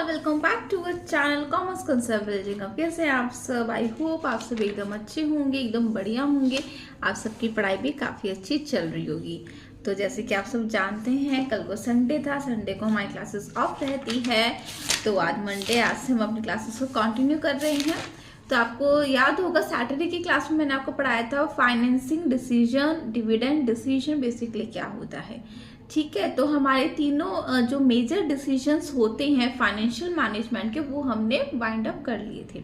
All, welcome back to our channel commerce concept building. कैसे हैं आप सब? आई होप आप सब एकदम अच्छे होंगे, एकदम बढ़िया होंगे। आप सबकी पढ़ाई भी काफ़ी अच्छी चल रही होगी। तो जैसे कि आप सब जानते हैं, कल को संडे था, संडे को हमारी क्लासेस ऑफ रहती है। तो आज मंडे, आज से हम अपनी क्लासेस को कंटिन्यू कर रहे हैं। तो आपको याद होगा सैटरडे की क्लास में मैंने आपको पढ़ाया था financing decision, dividend decision basically क्या होता है। ठीक है, तो हमारे तीनों जो मेजर डिसीजंस होते हैं फाइनेंशियल मैनेजमेंट के, वो हमने वाइंड अप कर लिए थे।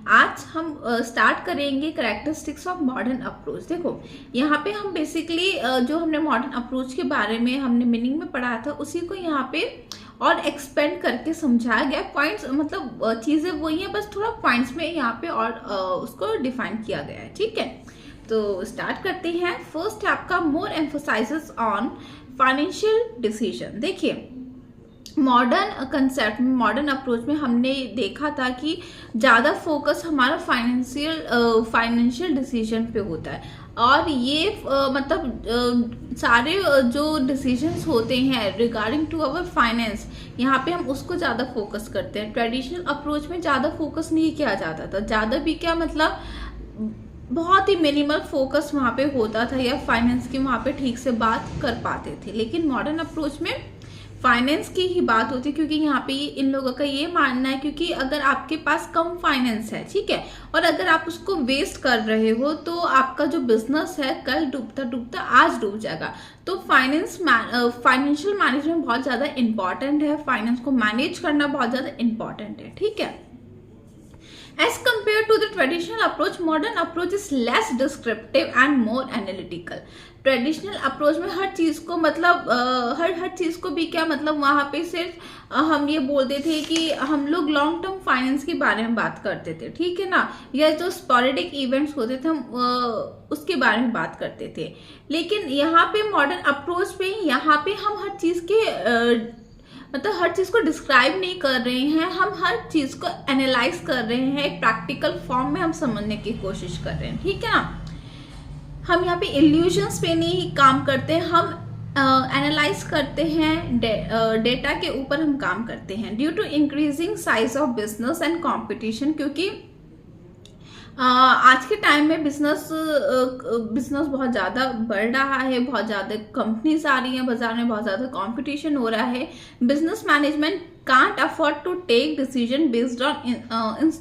आज हम स्टार्ट करेंगे कैरेक्टरिस्टिक्स ऑफ मॉडर्न अप्रोच। देखो यहाँ पे हम बेसिकली जो हमने मॉडर्न अप्रोच के बारे में हमने मीनिंग में पढ़ा था, उसी को यहाँ पे और एक्सपेंड करके समझाया गया। पॉइंट्स मतलब चीज़ें वही हैं, बस थोड़ा पॉइंट्स में यहाँ पे और उसको डिफाइन किया गया है। ठीक है, तो स्टार्ट करते हैं। फर्स्ट है आपका मोर एम्फोसाइजेस ऑन फाइनेंशियल डिसीजन। देखिए मॉडर्न कंसेप्ट में, मॉडर्न अप्रोच में हमने देखा था कि ज़्यादा फोकस हमारा फाइनेंशियल डिसीजन पे होता है। और ये सारे जो डिसीजंस होते हैं रिगार्डिंग टू अवर फाइनेंस, यहाँ पे हम उसको ज़्यादा फोकस करते हैं। ट्रेडिशनल अप्रोच में ज़्यादा फोकस नहीं किया जाता था। ज़्यादा भी क्या मतलब बहुत ही मिनिमल फोकस वहाँ पे होता था, या फाइनेंस की वहाँ पे ठीक से बात कर पाते थे। लेकिन मॉडर्न अप्रोच में फाइनेंस की ही बात होती है, क्योंकि यहाँ पे इन लोगों का ये मानना है क्योंकि अगर आपके पास कम फाइनेंस है, ठीक है, और अगर आप उसको वेस्ट कर रहे हो तो आपका जो बिजनेस है कल डूबता डूबता आज डूब जाएगा। तो फाइनेंशियल मैनेजमेंट बहुत ज़्यादा इंपॉर्टेंट है। फाइनेंस को मैनेज करना बहुत ज़्यादा इंपॉर्टेंट है। ठीक है, as compared to the traditional approach, modern approach is less descriptive and more analytical. Traditional approach में हर चीज़ को मतलब हर चीज़ को भी क्या मतलब वहाँ पे सिर्फ हम ये बोलते थे कि हम लोग लॉन्ग टर्म फाइनेंस के बारे में बात करते थे, ठीक है ना, या जो स्पोरेडिक इवेंट्स होते थे हम उसके बारे में बात करते थे। लेकिन यहाँ पे मॉडर्न अप्रोच पे यहाँ पे हम हर चीज़ के मतलब हर चीज को डिस्क्राइब नहीं कर रहे हैं, हम हर चीज को एनालाइज कर रहे हैं, एक प्रैक्टिकल फॉर्म में हम समझने की कोशिश कर रहे हैं। ठीक है ना, हम यहाँ पे इल्यूजन्स पे नहीं काम करते, हम एनालाइज करते हैं, डेटा के ऊपर हम काम करते हैं। Due to increasing size of business and competition, क्योंकि आज के टाइम में बिजनेस बहुत ज़्यादा बढ़ रहा है, बहुत ज़्यादा कंपनीज आ रही हैं बाजार में, बहुत ज़्यादा कंपटीशन हो रहा है। Business management can't afford to take decision based on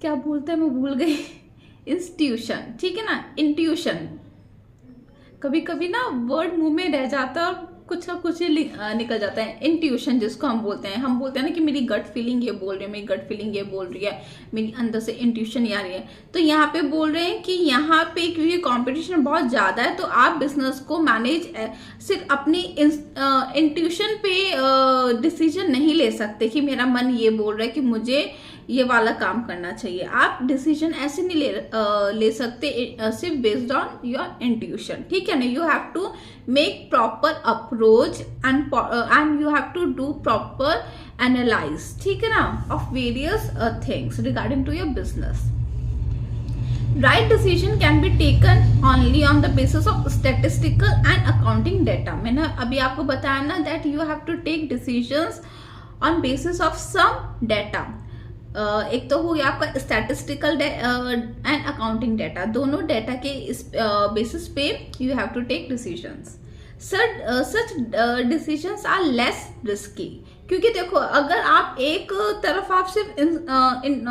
क्या बोलते हैं, मैं भूल गई, इंस्टीट्यूशन, ठीक है ना, इंट्यूशन। कभी कभी ना वर्ड मुंह में रह जाता है और कुछ ना कुछ ही निकल जाता है। इंट्यूशन जिसको हम बोलते हैं ना कि मेरी गट फीलिंग ये बोल रही है, मेरी गट फीलिंग ये बोल रही है, मेरी अंदर से इंट्यूशन ये आ रही है। तो यहाँ पे बोल रहे हैं कि यहाँ पे क्योंकि कंपटीशन बहुत ज़्यादा है, तो आप बिजनेस को मैनेज सिर्फ अपनी इंट्यूशन पे डिसीजन नहीं ले सकते कि मेरा मन ये बोल रहा है कि मुझे ये वाला काम करना चाहिए। आप डिसीजन ऐसे नहीं ले सकते सिर्फ बेस्ड ऑन योर इंट्यूशन। ठीक है ना, you have to make proper approach and you have to do proper analyse, ठीक है ना, of various things regarding to your business. Right decision can be taken only on the basis of statistical and accounting data. मैंने अभी आपको बताया ना that you have to take decisions on basis of some data. एक तो हो गया आपका स्टैटिस्टिकल एंड अकाउंटिंग डाटा, दोनों डाटा के बेसिस पे you have to take decisions. Such decisions are less risky, क्योंकि देखो अगर आप एक तरफ आप सिर्फ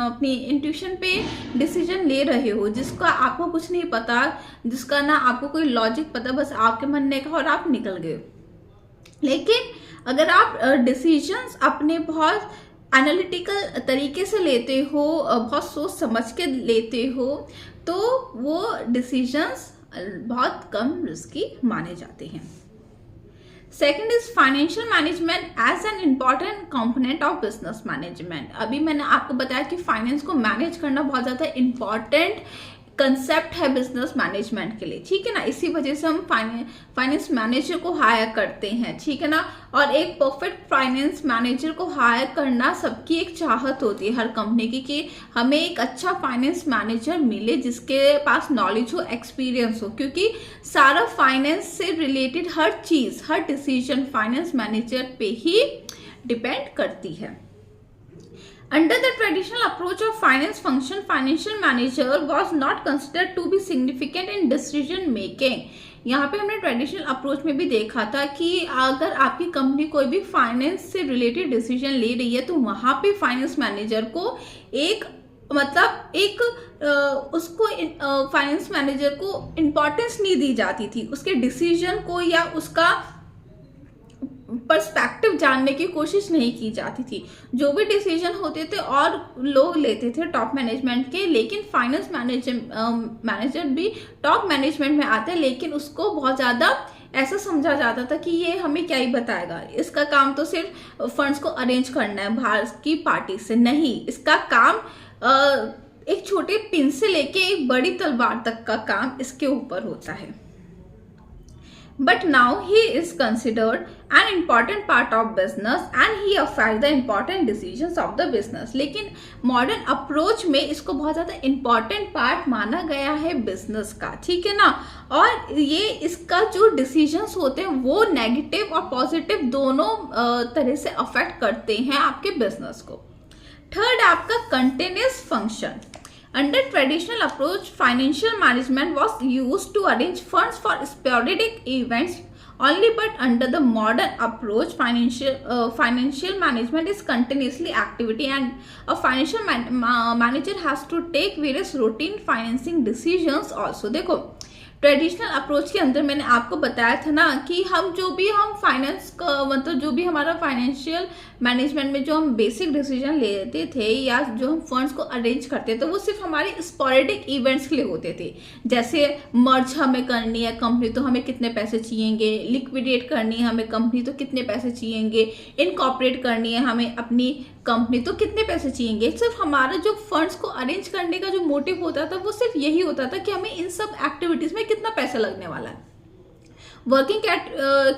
अपनी इंट्यूशन पे डिसीजन ले रहे हो, जिसका आपको कुछ नहीं पता, जिसका ना आपको कोई लॉजिक पता, बस आपके मन ने कहा और आप निकल गए। लेकिन अगर आप डिसीजंस अपने बहुत एनालिटिकल तरीके से लेते हो, बहुत सोच समझ के लेते हो, तो वो डिसीजंस बहुत कम रिस्की माने जाते हैं। Second is financial management as an important component of business management. अभी मैंने आपको बताया कि फाइनेंस को मैनेज करना बहुत ज़्यादा इम्पॉर्टेंट कंसेप्ट है बिजनेस मैनेजमेंट के लिए, ठीक है ना। इसी वजह से हम फाइनेंस मैनेजर को हायर करते हैं, ठीक है ना। और एक परफेक्ट फाइनेंस मैनेजर को हायर करना सबकी एक चाहत होती है हर कंपनी की, कि हमें एक अच्छा फाइनेंस मैनेजर मिले जिसके पास नॉलेज हो, एक्सपीरियंस हो, क्योंकि सारा फाइनेंस से रिलेटेड हर चीज, हर डिसीजन फाइनेंस मैनेजर पे ही डिपेंड करती है। Under the traditional approach of finance function, financial manager was not considered to be significant in decision making. यहाँ पे हमने ट्रेडिशनल अप्रोच में भी देखा था कि अगर आपकी कंपनी कोई भी फाइनेंस से रिलेटेड डिसीजन ले रही है तो वहां पे फाइनेंस मैनेजर को उसको फाइनेंस मैनेजर को इम्पोर्टेंस नहीं दी जाती थी, उसके डिसीजन को या उसका पर्सपेक्टिव जानने की कोशिश नहीं की जाती थी। जो भी डिसीजन होते थे और लोग लेते थे टॉप मैनेजमेंट के, लेकिन फाइनेंस मैनेजर भी टॉप मैनेजमेंट में आते हैं, लेकिन उसको बहुत ज़्यादा ऐसा समझा जाता था कि ये हमें क्या ही बताएगा, इसका काम तो सिर्फ फंड्स को अरेंज करना है बाहर की पार्टी से। नहीं, इसका काम एक छोटे पिन से लेके एक बड़ी तलवार तक का काम इसके ऊपर होता है। But now he is considered an important part of business and he affects the important decisions of the business. लेकिन मॉडर्न अप्रोच में इसको बहुत ज़्यादा इम्पॉर्टेंट पार्ट माना गया है बिजनेस का, ठीक है ना। और ये इसका जो डिसीजंस होते हैं वो नेगेटिव और पॉजिटिव दोनों तरह से अफेक्ट करते हैं आपके बिजनेस को। थर्ड, आपका continuous function. Under traditional approach, financial management was used to arrange funds for sporadic events only, but under the modern approach, financial management is continuously activity and a financial manager has to take various routine financing decisions also. देखो, traditional approach के अंदर मैंने आपको बताया था ना कि हम फाइनेंस का मतलब जो भी हमारा फाइनेंशियल मैनेजमेंट में जो हम बेसिक डिसीजन लेते थे या जो हम फंड्स को अरेंज करते थे वो सिर्फ हमारे स्पोरेडिक इवेंट्स के लिए होते थे। जैसे मर्ज हमें करनी है कंपनी तो हमें कितने पैसे चाहिएंगे, लिक्विडेट करनी है हमें कंपनी तो कितने पैसे चाहिएंगे, इनकॉर्पोरेट करनी है हमें अपनी कंपनी तो कितने पैसे चाहिएंगे। सिर्फ हमारा जो फंड्स को अरेंज करने का जो मोटिव होता था वो सिर्फ यही होता था कि हमें इन सब एक्टिविटीज में कितना पैसा लगने वाला है। वर्किंग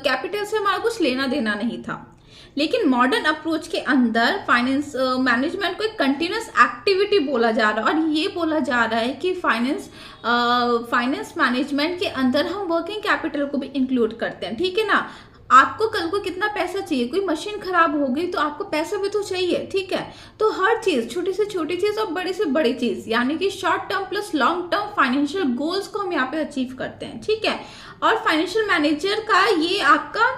कैपिटल से हमारा कुछ लेना देना नहीं था। लेकिन मॉडर्न अप्रोच के अंदर फाइनेंस मैनेजमेंट को एक कंटिन्यूअस एक्टिविटी बोला जा रहा है और ये बोला जा रहा है कि फाइनेंस मैनेजमेंट के अंदर हम वर्किंग कैपिटल को भी इंक्लूड करते हैं, ठीक है ना। आपको कल को कितना पैसा चाहिए, कोई मशीन खराब हो गई तो आपको पैसा भी तो चाहिए, ठीक है। तो हर चीज, छोटी से छोटी चीज और बड़ी से बड़ी चीज, यानी कि short term plus long term financial goals को हम यहाँ पे अचीव करते हैं, ठीक है। और फाइनेंशियल मैनेजर का ये आपका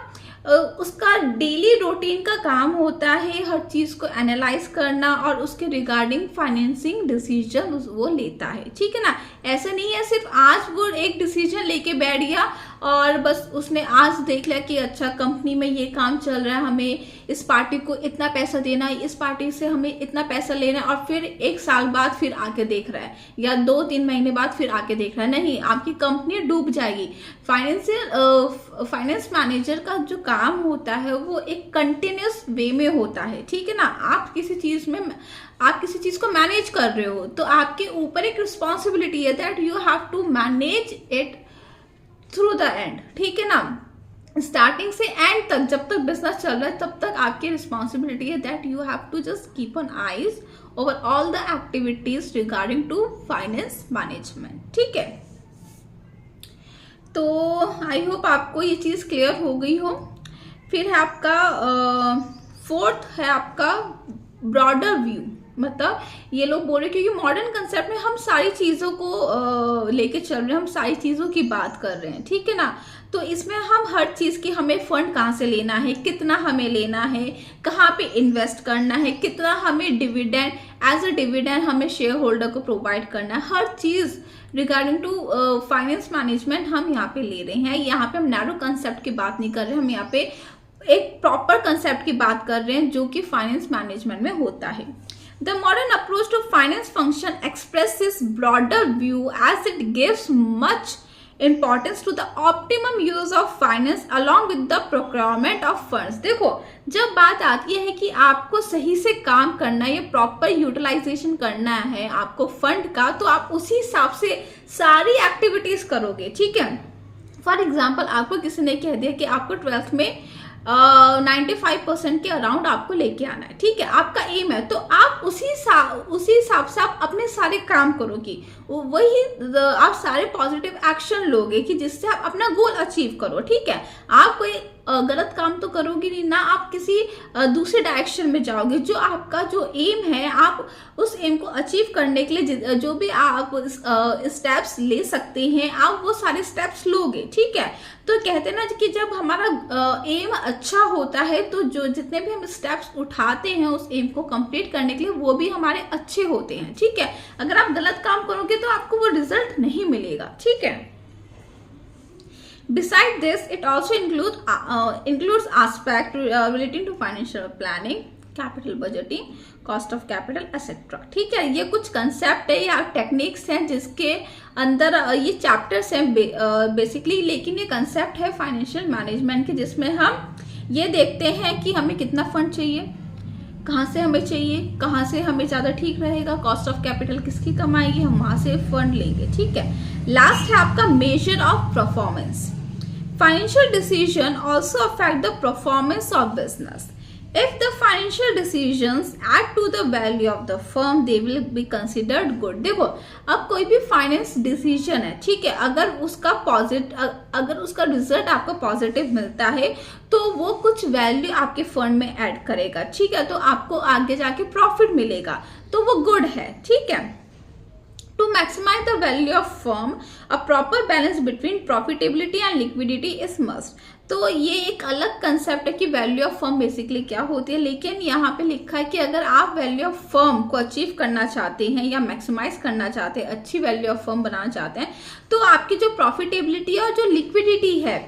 उसका डेली रूटीन का काम होता है हर चीज को एनालाइज करना और उसके रिगार्डिंग फाइनेंसिंग डिसीजन वो लेता है, ठीक है ना। ऐसा नहीं है सिर्फ आज वो एक डिसीजन लेके बैठ गया और बस उसने आज देख लिया कि अच्छा कंपनी में ये काम चल रहा है, हमें इस पार्टी को इतना पैसा देना है, इस पार्टी से हमें इतना पैसा लेना है, और फिर एक साल बाद फिर आके देख रहा है या 2-3 महीने बाद फिर आके देख रहा है। नहीं, आपकी कंपनी डूब जाएगी। फाइनेंस मैनेजर का जो काम होता है वो एक कंटिन्यूअस वे में होता है, ठीक है ना। आप किसी चीज को मैनेज कर रहे हो तो आपके ऊपर एक रिस्पॉन्सिबिलिटी है that you have to manage it through the end, ठीक है ना। स्टार्टिंग से एंड तक जब तक बिजनेस चल रहा है तब तक आपकी रिस्पॉन्सिबिलिटी है that you have to just keep on eyes overall the activities regarding to finance management, ठीक है। तो आई होप आपको ये चीज क्लियर हो गई हो। फिर है आपका फोर्थ है आपका ब्रॉडर व्यू। मतलब ये लोग बोल रहे क्योंकि मॉडर्न कंसेप्ट में हम सारी चीजों को लेके चल रहे हैं, हम सारी चीजों की बात कर रहे हैं, ठीक है ना। तो इसमें हम हर चीज की, हमें फंड कहाँ से लेना है, कितना हमें लेना है, कहाँ पे इन्वेस्ट करना है, कितना हमें डिविडेंड एज अ डिविडेंड हमें शेयर होल्डर को प्रोवाइड करना है, हर चीज रिगार्डिंग टू फाइनेंस मैनेजमेंट हम यहाँ पे ले रहे हैं। यहाँ पे हम नैरो कंसेप्ट की बात नहीं कर रहे, हम यहाँ पे एक प्रॉपर कंसेप्ट की बात कर रहे हैं जो कि फाइनेंस मैनेजमेंट में होता है। The modern approach to finance function expresses broader view as it gives much importance to the optimum use of finance along with the procurement of funds. देखो, जब बात आती है कि आपको सही से काम करना है, प्रॉपर यूटिलाइजेशन करना है आपको फंड का, तो आप उसी हिसाब से सारी एक्टिविटीज करोगे। ठीक है, फॉर एग्जाम्पल आपको किसी ने कह दिया कि आपको 12th में 95% के अराउंड आपको लेके आना है। ठीक है, आपका एम है, तो आप उसी हिसाब से आप अपने सारे काम करोगे, वही आप सारे पॉजिटिव एक्शन लोगे कि जिससे आप अपना गोल अचीव करो। ठीक है, आप कोई गलत काम तो करोगे नहीं ना, आप किसी दूसरे डायरेक्शन में जाओगे। जो आपका जो एम है, आप उस एम को अचीव करने के लिए जो भी आप स्टेप्स ले सकते हैं, आप वो सारे स्टेप्स लोगे। ठीक है, तो कहते हैं ना कि जब हमारा एम अच्छा होता है तो जो जितने भी हम स्टेप्स उठाते हैं उस एम को कंप्लीट करने के लिए, वो भी हमारे अच्छे होते हैं। ठीक है, अगर आप गलत काम करोगे तो आपको वो रिजल्ट नहीं मिलेगा। ठीक है, Besides this, it also includes aspect relating to financial planning, capital budgeting, cost of capital, etc. ठीक है, ये कुछ कंसेप्ट है या टेक्निक्स हैं जिसके अंदर ये चैप्टर्स हैं बेसिकली, लेकिन ये कंसेप्ट है फाइनेंशियल मैनेजमेंट के, जिसमें हम ये देखते हैं कि हमें कितना फंड चाहिए, कहाँ से हमें चाहिए, कहाँ से हमें ज़्यादा ठीक रहेगा, कॉस्ट ऑफ कैपिटल किसकी कम आएगी, हम वहाँ से फंड लेंगे। ठीक है, लास्ट है आपका measure of performance. Financial decision also affect the performance of business. If the financial decisions add to the value of the firm, they will be considered good. देखो, अब कोई भी फाइनेंस डिसीजन है, ठीक है, अगर उसका रिजल्ट आपको पॉजिटिव मिलता है तो वो कुछ वैल्यू आपके फंड में ऐड करेगा। ठीक है, तो आपको आगे जाके प्रॉफिट मिलेगा, तो वो गुड है। ठीक है, to maximize the value of firm, a proper balance between profitability and liquidity is must. तो ये एक अलग कंसेप्ट है कि वैल्यू ऑफ फर्म बेसिकली क्या होती है, लेकिन यहाँ पे लिखा है कि अगर आप वैल्यू ऑफ फर्म को अचीव करना चाहते हैं या मैक्सिमाइज करना चाहते हैं, अच्छी वैल्यू ऑफ फर्म बनाना चाहते हैं, तो आपकी जो प्रॉफिटेबिलिटी और जो लिक्विडिटी है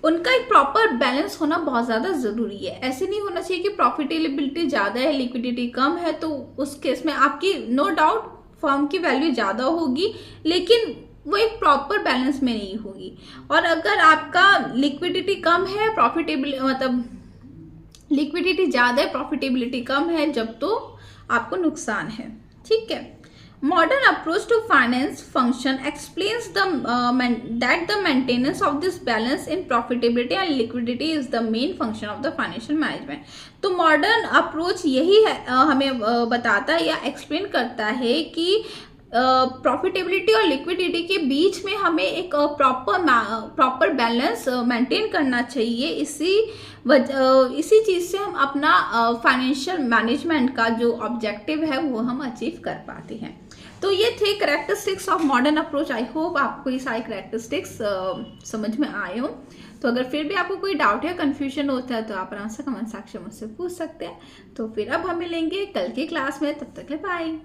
उनका एक प्रॉपर बैलेंस होना बहुत ज़्यादा ज़रूरी है। ऐसे नहीं होना चाहिए कि प्रॉफिटेबिलिटी ज़्यादा है, लिक्विडिटी कम है, तो उस केस में आपकी नो डाउट फर्म की वैल्यू ज़्यादा होगी, लेकिन वो एक प्रॉपर बैलेंस में नहीं होगी। और अगर आपका लिक्विडिटी कम है, लिक्विडिटी ज़्यादा है, प्रॉफिटेबिलिटी कम है, जब तो आपको नुकसान है। ठीक है, modern approach to finance function explains that the maintenance of this balance in profitability and liquidity is the main function of the financial management. तो मॉडर्न अप्रोच यही है, हमें बताता है या एक्सप्लेन करता है कि प्रॉफिटेबिलिटी और लिक्विडिटी के बीच में हमें एक प्रॉपर बैलेंस मेंटेन करना चाहिए। इसी चीज़ से हम अपना फाइनेंशियल मैनेजमेंट का जो ऑब्जेक्टिव है वो हम अचीव कर पाते हैं। तो ये थे characteristics of modern approach. I hope आपको ये सारे कैरेक्टरिस्टिक्स समझ में आए हो। तो अगर फिर भी आपको कोई डाउट या कन्फ्यूजन होता है तो आप आराम से कमेंट सेक्शन मुझसे पूछ सकते हैं। तो फिर अब हम मिलेंगे कल की क्लास में, तब तक के बाय।